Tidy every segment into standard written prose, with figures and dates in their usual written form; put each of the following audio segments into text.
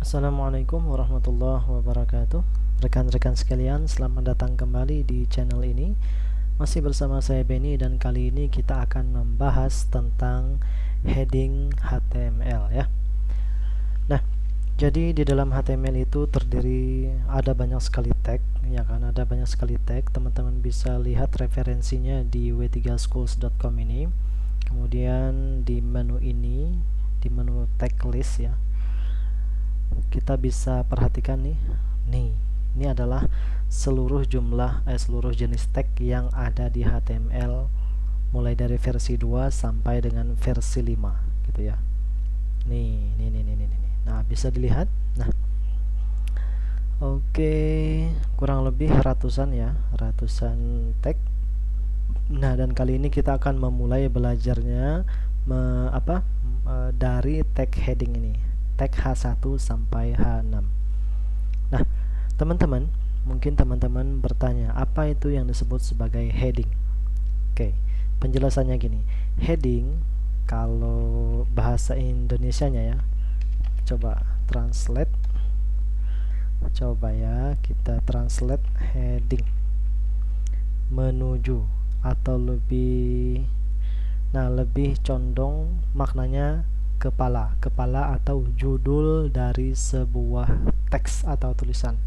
Assalamualaikum warahmatullahi wabarakatuh. Rekan-rekan sekalian, selamat datang kembali di channel ini. Masih bersama saya Benny dan kali ini kita akan membahas tentang heading HTML ya. Nah, jadi di dalam HTML itu ada banyak sekali tag, ya kan? Ada banyak sekali tag. Teman-teman bisa lihat referensinya di w3schools.com ini. Kemudian di menu ini, di menu tag list ya, kita bisa perhatikan nih ini adalah seluruh jenis tag yang ada di HTML mulai dari versi 2 sampai dengan versi 5 gitu ya. Nih. Nah, bisa dilihat. Nah, oke, kurang lebih ratusan tag. Nah, dan kali ini kita akan memulai belajarnya dari tag heading ini, tag H1 sampai H6. Nah, teman-teman, mungkin teman-teman bertanya, apa itu yang disebut sebagai heading? Oke, penjelasannya gini. Heading, kalau bahasa Indonesianya ya, coba translate. Coba ya, kita translate heading. Menuju, atau lebih condong maknanya kepala atau judul dari sebuah teks atau tulisan.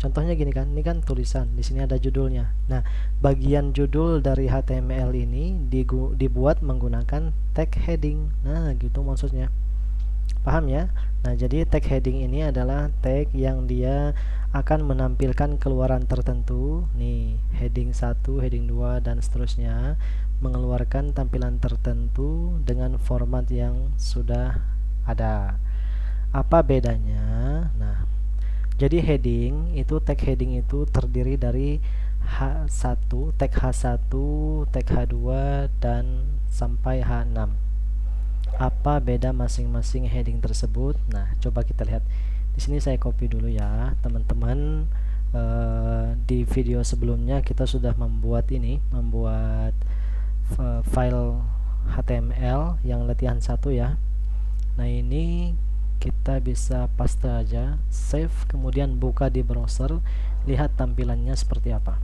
Contohnya gini kan, ini kan tulisan, di sini ada judulnya. Nah, bagian judul dari HTML ini dibuat menggunakan tag heading. Nah, gitu maksudnya. Paham ya? Nah, jadi tag heading ini adalah tag yang dia akan menampilkan keluaran tertentu. Nih, heading 1, heading 2 dan seterusnya, mengeluarkan tampilan tertentu dengan format yang sudah ada. Apa bedanya? Nah, jadi tag heading itu terdiri dari H1, tag H1, tag H2 dan sampai H6. Apa beda masing-masing heading tersebut? Nah, coba kita lihat. Di sini saya copy dulu ya, teman-teman. Di video sebelumnya kita sudah membuat file HTML yang latihan 1 ya. Nah, ini kita bisa paste aja, save, kemudian buka di browser, lihat tampilannya seperti apa.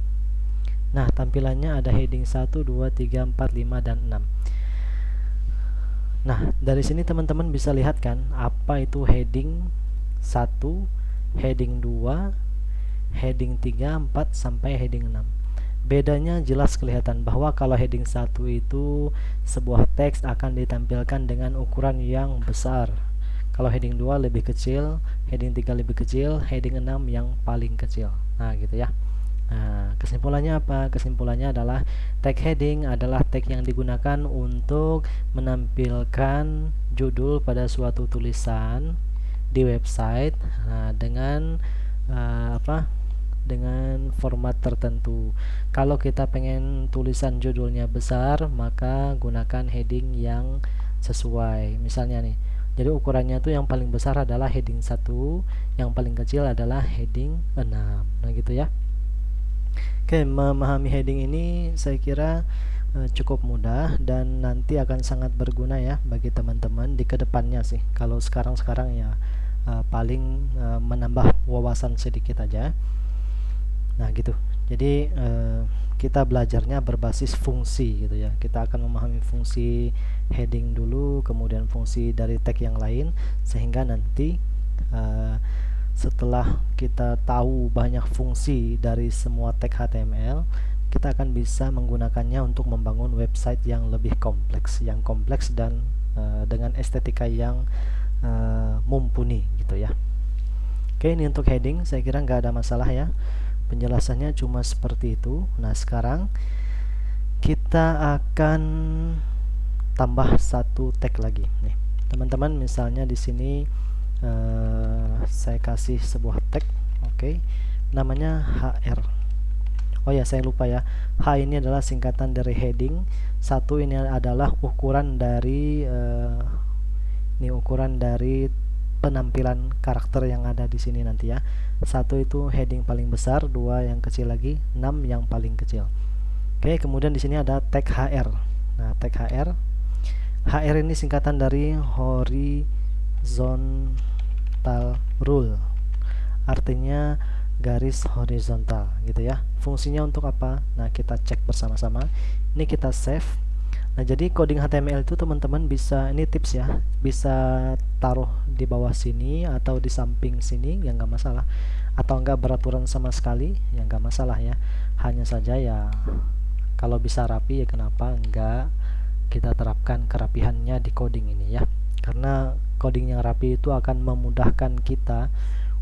Nah, tampilannya ada heading 1, 2, 3, 4, 5 dan 6. Nah, dari sini teman-teman bisa lihat kan apa itu heading 1, heading 2, heading 3, 4 sampai heading 6. Bedanya jelas kelihatan bahwa kalau heading 1 itu sebuah teks akan ditampilkan dengan ukuran yang besar. Kalau heading 2 lebih kecil, heading 3 lebih kecil, heading 6 yang paling kecil. Nah, gitu ya. Nah, kesimpulannya apa? Kesimpulannya adalah tag heading adalah tag yang digunakan untuk menampilkan judul pada suatu tulisan di website dengan dengan format tertentu. Kalau kita pengen tulisan judulnya besar, maka gunakan heading yang sesuai. Misalnya nih, jadi ukurannya tuh yang paling besar adalah heading 1, yang paling kecil adalah heading 6. Nah, gitu ya. Oke, memahami heading ini saya kira cukup mudah dan nanti akan sangat berguna ya bagi teman-teman di kedepannya sih. Kalau sekarang ya paling menambah wawasan sedikit aja. Nah, gitu. Jadi kita belajarnya berbasis fungsi gitu ya. Kita akan memahami fungsi heading dulu, kemudian fungsi dari tag yang lain, sehingga nanti setelah kita tahu banyak fungsi dari semua tag HTML, kita akan bisa menggunakannya untuk membangun website yang lebih kompleks, dan dengan estetika yang mumpuni gitu ya. Oke, ini untuk heading, saya kira nggak ada masalah ya. Penjelasannya cuma seperti itu. Nah, sekarang kita akan tambah satu tag lagi nih. Teman-teman, misalnya di sini saya kasih sebuah tag, oke, namanya HR. Oh ya, saya lupa ya. H ini adalah singkatan dari heading. 1 ini adalah ukuran dari penampilan karakter yang ada di sini nanti ya. 1 itu heading paling besar, 2 yang kecil lagi, 6 yang paling kecil. Oke, kemudian di sini ada tag HR. Nah, tag HR. HR ini singkatan dari horizontal horizontal rule, artinya garis horizontal gitu ya. Fungsinya untuk apa? Nah, kita cek bersama-sama. Ini kita save. Nah, jadi coding HTML itu teman-teman bisa, ini tips ya, bisa taruh di bawah sini atau di samping sini, ya nggak masalah, atau enggak beraturan sama sekali, ya nggak masalah ya. Hanya saja ya kalau bisa rapi, ya kenapa enggak kita terapkan kerapihannya di coding ini ya, karena coding yang rapi itu akan memudahkan kita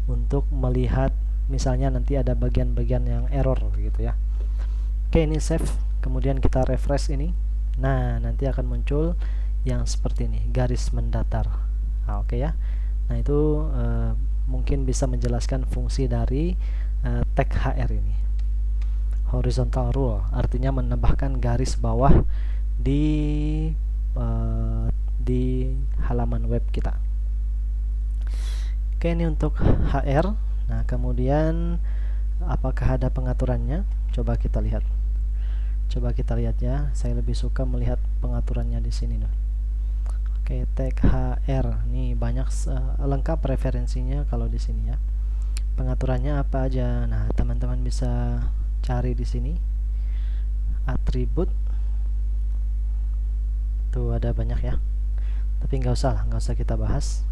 untuk melihat misalnya nanti ada bagian-bagian yang error gitu ya. Oke, ini save, kemudian kita refresh ini. Nah, nanti akan muncul yang seperti ini, garis mendatar. Nah, oke ya. Nah, itu mungkin bisa menjelaskan fungsi dari tag HR ini. Horizontal rule artinya menambahkan garis bawah di halaman web kita. Oke, ini untuk HR. Nah, kemudian apakah ada pengaturannya? Coba kita lihat. Ya. Saya lebih suka melihat pengaturannya di sini nih. Oke, tag HR. Nih banyak lengkap referensinya kalau di sini ya. Pengaturannya apa aja? Nah, teman-teman bisa cari di sini. Atribut. Tuh ada banyak ya. Tapi nggak usah kita bahas.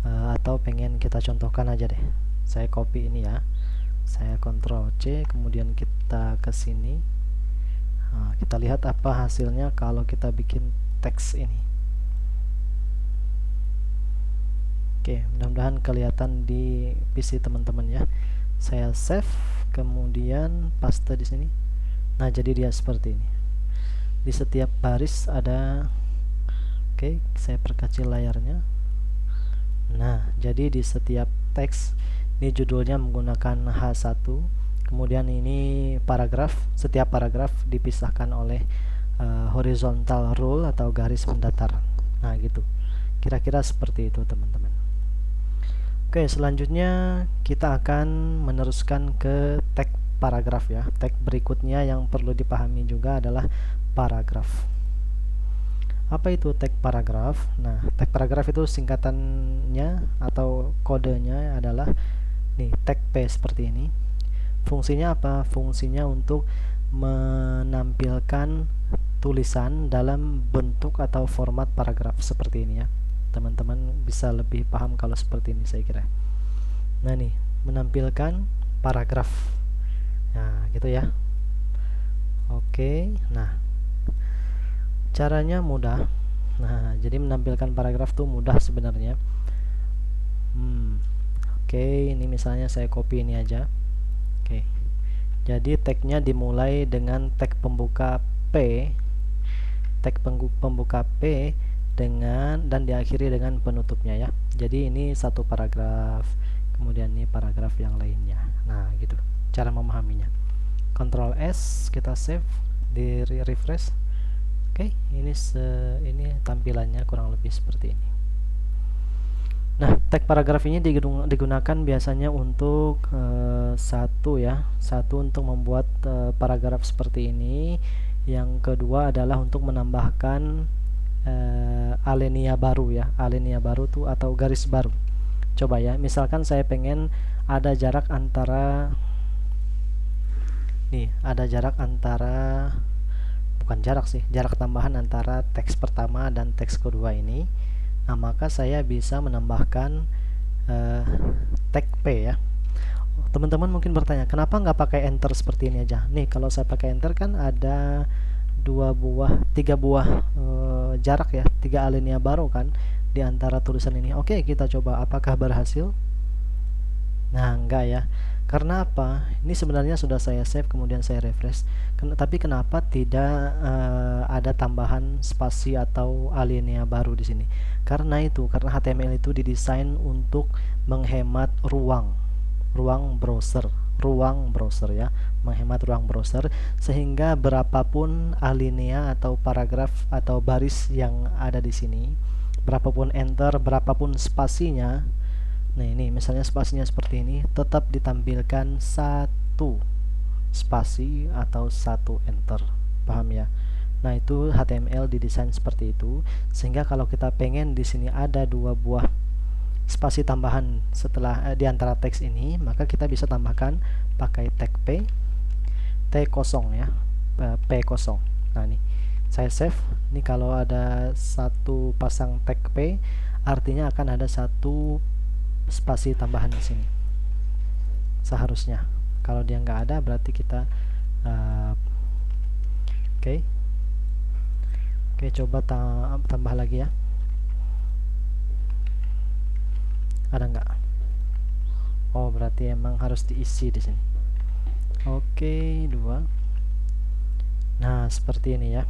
Atau pengen kita contohkan aja deh. Saya copy ini ya. Saya Ctrl C, kemudian kita ke sini. Nah, kita lihat apa hasilnya kalau kita bikin teks ini. Oke, mudah-mudahan kelihatan di PC teman-teman ya. Saya save, kemudian paste di sini. Nah, jadi dia seperti ini. Di setiap baris ada. Oke, saya perkecil layarnya. Nah, jadi di setiap teks ini judulnya menggunakan H1. Kemudian ini paragraf, setiap paragraf dipisahkan oleh horizontal rule atau garis mendatar. Nah, gitu. Kira-kira seperti itu, teman-teman. Oke, selanjutnya kita akan meneruskan ke tag paragraf ya. Tag berikutnya yang perlu dipahami juga adalah paragraf. Apa itu tag paragraf? Nah, tag paragraf itu singkatannya atau kodenya adalah nih, tag P seperti ini. Fungsinya apa? Fungsinya untuk menampilkan tulisan dalam bentuk atau format paragraf seperti ini ya. Teman-teman bisa lebih paham kalau seperti ini saya kira. Nah, nih, menampilkan paragraf. Nah, gitu ya. Oke, nah. Caranya mudah. Nah, jadi menampilkan paragraf tuh mudah sebenarnya. Oke, ini misalnya saya copy ini aja. Oke. Jadi tagnya dimulai dengan tag pembuka P, tag pembuka P dan diakhiri dengan penutupnya ya. Jadi ini satu paragraf, kemudian ini paragraf yang lainnya. Nah, gitu cara memahaminya. Ctrl S, kita save, di refresh. Oke, ini tampilannya kurang lebih seperti ini. Nah, tag paragraf ini digunakan biasanya untuk satu untuk membuat paragraf seperti ini. Yang kedua adalah untuk menambahkan alinea baru ya. Alinea baru tuh atau garis baru. Coba ya, misalkan saya pengen ada jarak antara bukan jarak sih, jarak tambahan antara teks pertama dan teks kedua ini. Nah, maka saya bisa menambahkan tag P ya. Teman-teman mungkin bertanya, kenapa nggak pakai enter seperti ini aja? Nih, kalau saya pakai enter kan ada tiga buah jarak ya, 3 alinea baru kan di antara tulisan ini. Oke, kita coba apakah berhasil. Nah, enggak ya. Karena apa? Ini sebenarnya sudah saya save, kemudian saya refresh. Tapi kenapa tidak ada tambahan spasi atau alinea baru di sini? Karena HTML itu didesain untuk menghemat ruang browser ya, menghemat ruang browser, sehingga berapapun alinea atau paragraf atau baris yang ada di sini, berapapun enter, berapapun spasinya. Nah, ini misalnya spasinya seperti ini, tetap ditampilkan satu spasi atau satu enter. Paham ya? Nah, itu HTML didesain seperti itu, sehingga kalau kita pengen di sini ada 2 buah spasi tambahan setelah di antara teks ini, maka kita bisa tambahkan pakai tag P, T kosong ya, P kosong. Nah ini saya save. Ini kalau ada satu pasang tag P, artinya akan ada satu spasi tambahan di sini. Seharusnya. Kalau dia nggak ada, berarti kita Oke, coba tambah lagi ya. Ada nggak? Oh, berarti emang harus diisi di sini. Oke, 2. Nah, seperti ini ya.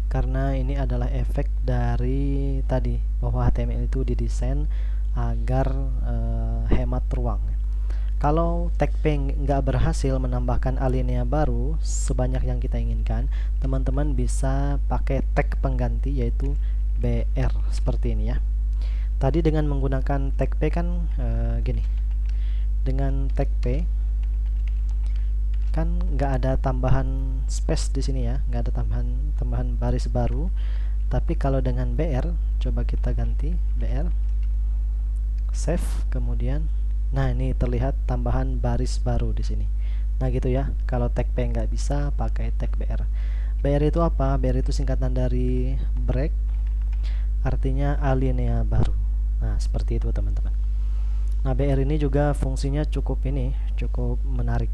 Karena ini adalah efek dari tadi bahwa HTML itu didesain agar hemat ruang. Kalau tag P nggak berhasil menambahkan alinea baru sebanyak yang kita inginkan, teman-teman bisa pakai tag pengganti yaitu BR seperti ini ya. Tadi dengan menggunakan tag P kan gini, dengan tag P kan nggak ada tambahan space di sini ya, nggak ada tambahan baris baru. Tapi kalau dengan BR, coba kita ganti BR, save, kemudian nah ini terlihat tambahan baris baru di sini. Nah gitu ya, kalau tag P nggak bisa pakai tag BR. BR itu apa? BR itu singkatan dari break, artinya alinea baru. Nah seperti itu teman-teman. Nah BR ini juga fungsinya cukup menarik.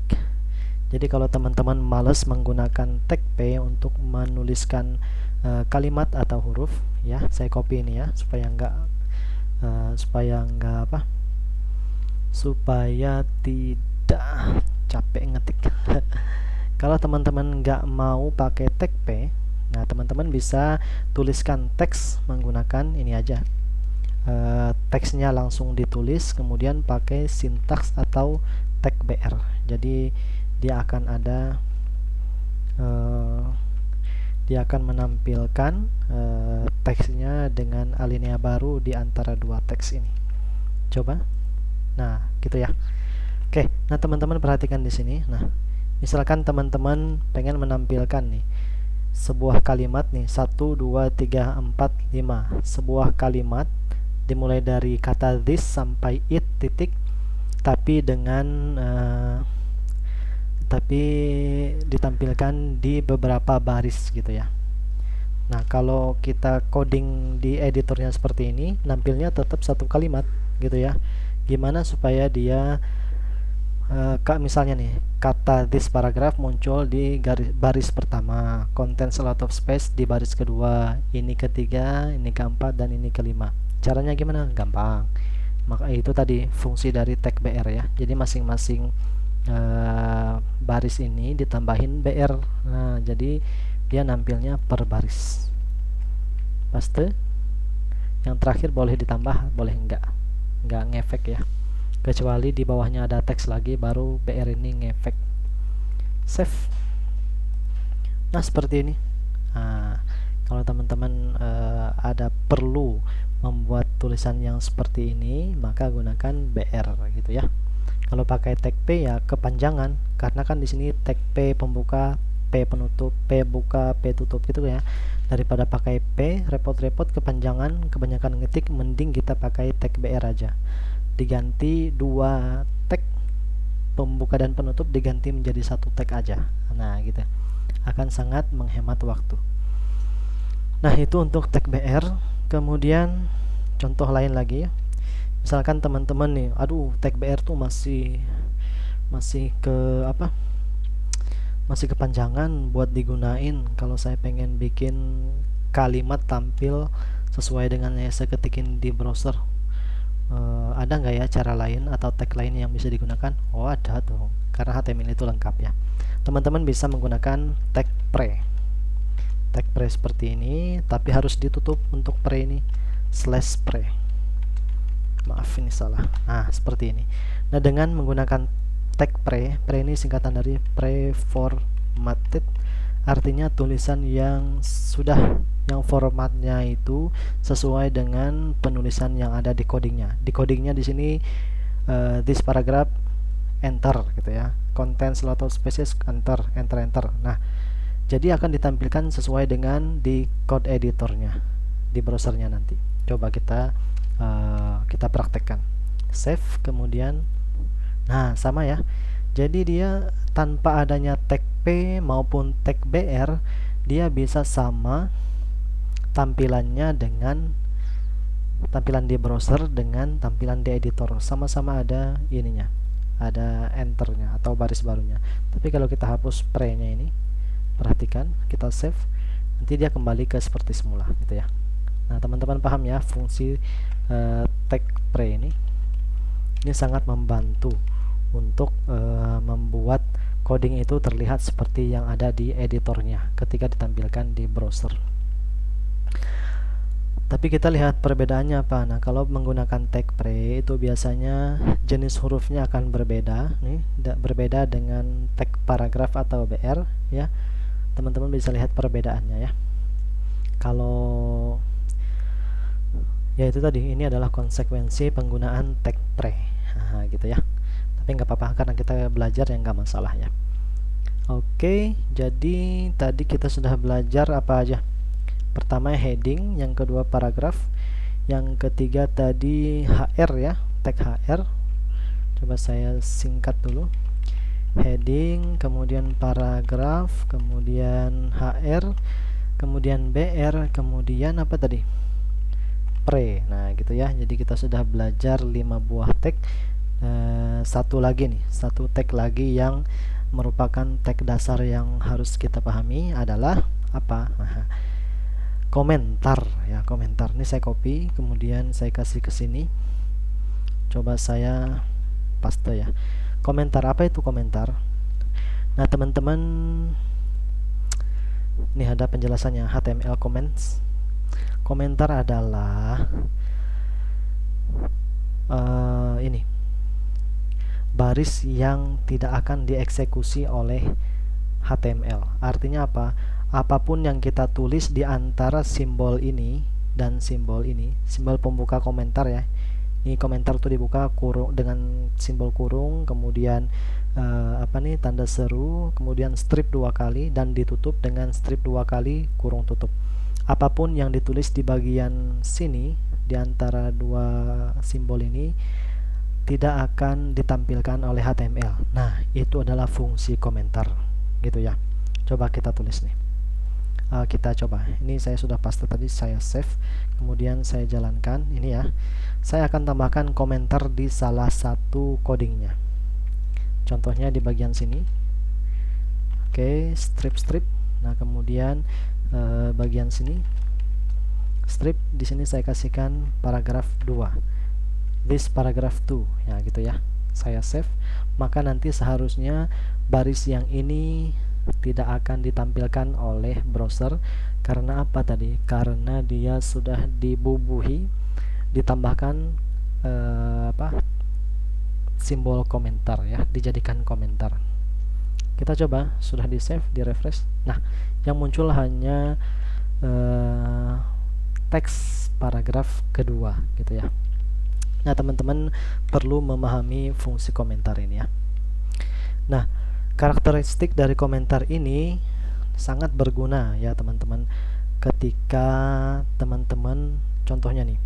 Jadi kalau teman-teman males menggunakan tag P untuk menuliskan kalimat atau huruf ya, saya copy ini ya supaya tidak capek ngetik. Kalau teman-teman nggak mau pakai tag P, nah teman-teman bisa tuliskan teks menggunakan ini aja. Teksnya langsung ditulis, kemudian pakai sintaks atau tag BR. Jadi dia akan menampilkan teksnya dengan alinea baru di antara dua teks ini. Coba. Nah, gitu ya. Oke, nah teman-teman perhatikan di sini. Nah, misalkan teman-teman pengen menampilkan nih sebuah kalimat nih 1 2 3 4 5. Sebuah kalimat dimulai dari kata this sampai it titik, tapi ditampilkan di beberapa baris gitu ya. Nah, kalau kita coding di editornya seperti ini, nampilnya tetap satu kalimat gitu ya. Gimana supaya dia misalnya nih kata this paragraph muncul di baris pertama, contains a lot of space di baris kedua, ini ketiga, ini keempat, dan ini kelima. Caranya gimana? Gampang. Maka itu tadi fungsi dari tag BR ya. Jadi masing-masing baris ini ditambahin BR. Nah, jadi dia nampilnya per baris. Paste. Yang terakhir boleh ditambah, boleh enggak ngefek ya, kecuali di bawahnya ada teks lagi baru BR ini ngefek. Save. Nah seperti ini. Nah, kalau teman-teman ada perlu membuat tulisan yang seperti ini, maka gunakan BR gitu ya. Kalau pakai tag P ya kepanjangan, karena kan di sini tag P pembuka, P penutup, P buka, P tutup gitu ya. Daripada pakai P repot-repot kepanjangan, kebanyakan ngetik, mending kita pakai tag BR aja. Diganti dua tag pembuka dan penutup diganti menjadi satu tag aja. Nah gitu, akan sangat menghemat waktu. Nah itu untuk tag BR. Kemudian contoh lain lagi ya, misalkan teman-teman nih, aduh tag BR tuh masih kepanjangan buat digunain kalau saya pengen bikin kalimat tampil sesuai dengan yang saya ketikin di browser. Ada nggak ya cara lain atau tag lain yang bisa digunakan? Oh ada tuh, karena HTML itu lengkap ya. Teman-teman bisa menggunakan tag pre seperti ini, tapi harus ditutup untuk pre ini /pre. Maaf ini salah. Nah seperti ini. Nah dengan menggunakan tag pre ini singkatan dari preformatted, artinya tulisan yang formatnya itu sesuai dengan penulisan yang ada di codingnya. Di codingnya di sini this paragraph enter gitu ya, contains a lot of spaces, enter. Nah jadi akan ditampilkan sesuai dengan di code editornya di browsernya nanti. Coba kita kita praktekkan. Save, kemudian nah sama ya. Jadi dia tanpa adanya tag P maupun tag BR, dia bisa sama tampilannya dengan tampilan di browser dengan tampilan di editor, sama-sama ada ininya, ada enternya atau baris barunya. Tapi kalau kita hapus pre-nya ini, perhatikan, kita save, nanti dia kembali ke seperti semula gitu ya. Nah, teman-teman paham ya fungsi tag pre ini sangat membantu untuk membuat coding itu terlihat seperti yang ada di editornya ketika ditampilkan di browser. Tapi kita lihat perbedaannya apa. Nah, kalau menggunakan tag pre itu biasanya jenis hurufnya akan berbeda nih, berbeda dengan tag paragraf atau BR ya. Teman-teman bisa lihat perbedaannya ya. Kalau ya itu tadi, ini adalah konsekuensi penggunaan tag pre. Nah, gitu ya. Tapi nggak apa-apa karena kita belajar yang nggak masalah ya. Oke, jadi tadi kita sudah belajar apa aja. Pertama heading, yang kedua paragraf, yang ketiga tadi HR ya, tag HR. Coba saya singkat dulu. Heading, kemudian paragraf, kemudian HR, kemudian BR, kemudian apa tadi? Pre. Nah, gitu ya. Jadi kita sudah belajar 5 buah tag. Satu lagi nih, satu tag lagi yang merupakan tag dasar yang harus kita pahami adalah apa? Nah, komentar ya, komentar. Ini saya copy, kemudian saya kasih ke sini. Coba saya paste ya. Komentar, apa itu komentar? Nah, teman-teman, ini ada penjelasannya, HTML comments. Komentar adalah ini baris yang tidak akan dieksekusi oleh HTML. Artinya apa? Apapun yang kita tulis di antara simbol ini dan simbol ini, simbol pembuka komentar ya. Ini komentar tuh dibuka kurung dengan simbol kurung, kemudian tanda seru, kemudian strip 2 kali dan ditutup dengan strip 2 kali kurung tutup. Apapun yang ditulis di bagian sini di antara dua simbol ini tidak akan ditampilkan oleh HTML. Nah, itu adalah fungsi komentar gitu ya. Coba kita tulis nih. Kita coba. Ini saya sudah paste tadi, saya save, kemudian saya jalankan. Ini ya. Saya akan tambahkan komentar di salah satu codingnya. Contohnya di bagian sini. Oke, strip. Nah, kemudian bagian sini strip, di sini saya kasihkan paragraf 2. This paragraph 2 ya gitu ya. Saya save, maka nanti seharusnya baris yang ini tidak akan ditampilkan oleh browser. Karena apa tadi? Karena dia sudah dibubuhi, ditambahkan simbol komentar ya, dijadikan komentar. Kita coba, sudah di save, di refresh. Nah, yang muncul hanya teks paragraf kedua gitu ya. Nah, teman-teman perlu memahami fungsi komentar ini ya. Nah, karakteristik dari komentar ini sangat berguna ya teman-teman, ketika teman-teman contohnya nih,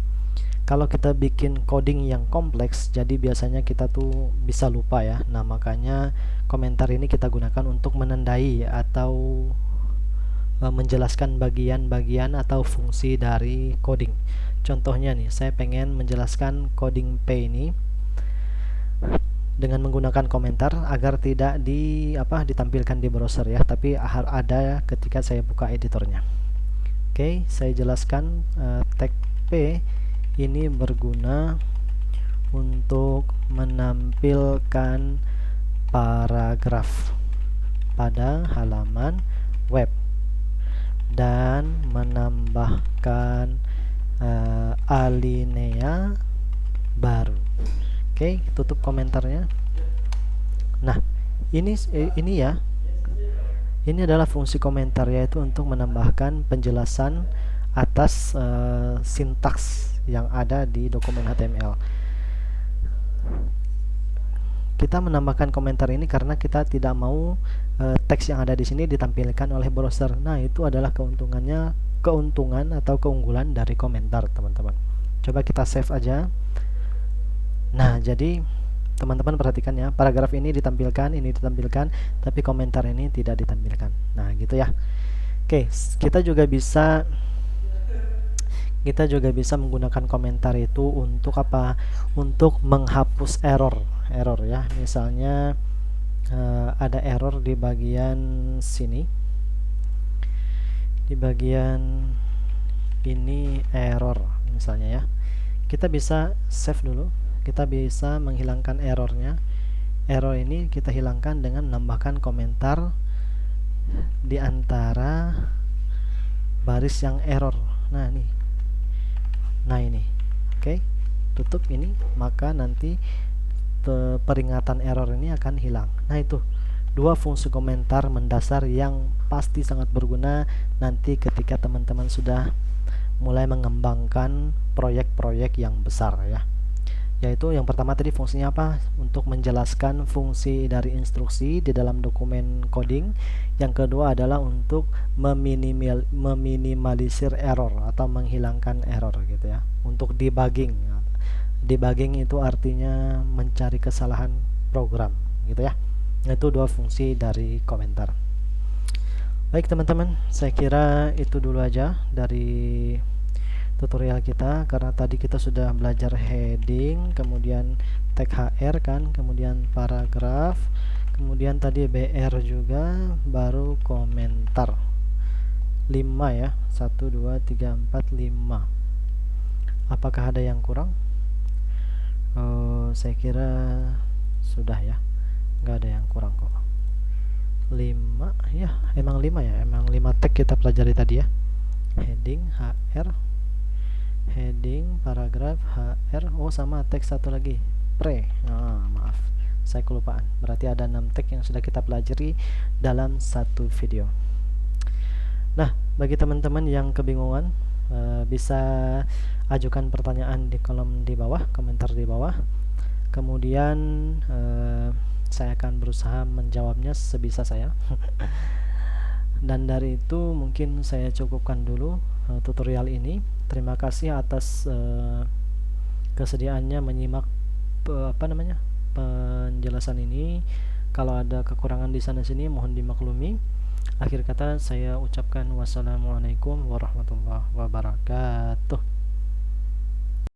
kalau kita bikin coding yang kompleks, jadi biasanya kita tuh bisa lupa ya. Nah, makanya komentar ini kita gunakan untuk menandai atau menjelaskan bagian-bagian atau fungsi dari coding. Contohnya nih, saya pengen menjelaskan coding P ini dengan menggunakan komentar agar tidak ditampilkan di browser ya, tapi ada ketika saya buka editornya. Oke, saya jelaskan tag P ini berguna untuk menampilkan paragraf pada halaman web dan menambahkan alinea baru. Oke, tutup komentarnya. Nah, ini ya. Ini adalah fungsi komentar, yaitu untuk menambahkan penjelasan atas sintaks yang ada di dokumen HTML. Kita menambahkan komentar ini karena kita tidak mau teks yang ada di sini ditampilkan oleh browser. Nah, itu adalah keuntungan atau keunggulan dari komentar, teman-teman. Coba kita save aja. Nah, jadi teman-teman perhatikan ya, paragraf ini ditampilkan, tapi komentar ini tidak ditampilkan. Nah, gitu ya. Oke, kita juga bisa menggunakan komentar itu untuk apa? Untuk menghapus error ya. Misalnya ada error di bagian sini, di bagian ini error misalnya ya. Kita bisa save dulu, kita bisa menghilangkan errornya. Error ini kita hilangkan dengan menambahkan komentar di antara baris yang error. Nah ini oke, tutup ini, maka nanti peringatan error ini akan hilang. Nah, itu dua fungsi komentar mendasar yang pasti sangat berguna nanti ketika teman-teman sudah mulai mengembangkan proyek-proyek yang besar ya. Yaitu yang pertama tadi fungsinya apa? Untuk menjelaskan fungsi dari instruksi di dalam dokumen coding. Yang kedua adalah untuk meminimalisir error atau menghilangkan error gitu ya. Untuk debugging. Debugging itu artinya mencari kesalahan program gitu ya. Itu dua fungsi dari komentar. Baik teman-teman, saya kira itu dulu aja dari tutorial kita, karena tadi kita sudah belajar heading, kemudian tag HR kan, kemudian paragraf, kemudian tadi BR juga, baru komentar. 5 ya, 1 2 3 4 5. Apakah ada yang kurang? Saya kira sudah ya, nggak ada yang kurang kok. 5 ya, emang 5 ya, emang 5 tag kita pelajari tadi ya. Heading HR, heading, paragraf, HR, sama teks satu lagi, maaf, saya kelupaan. Berarti ada 6 tag yang sudah kita pelajari dalam satu video. Nah, bagi teman-teman yang kebingungan, bisa ajukan pertanyaan di kolom di bawah, komentar di bawah. Kemudian saya akan berusaha menjawabnya sebisa saya. Dan dari itu mungkin saya cukupkan dulu tutorial ini. Terima kasih atas kesediaannya menyimak penjelasan ini. Kalau ada kekurangan di sana sini mohon dimaklumi. Akhir kata saya ucapkan wassalamualaikum warahmatullahi wabarakatuh.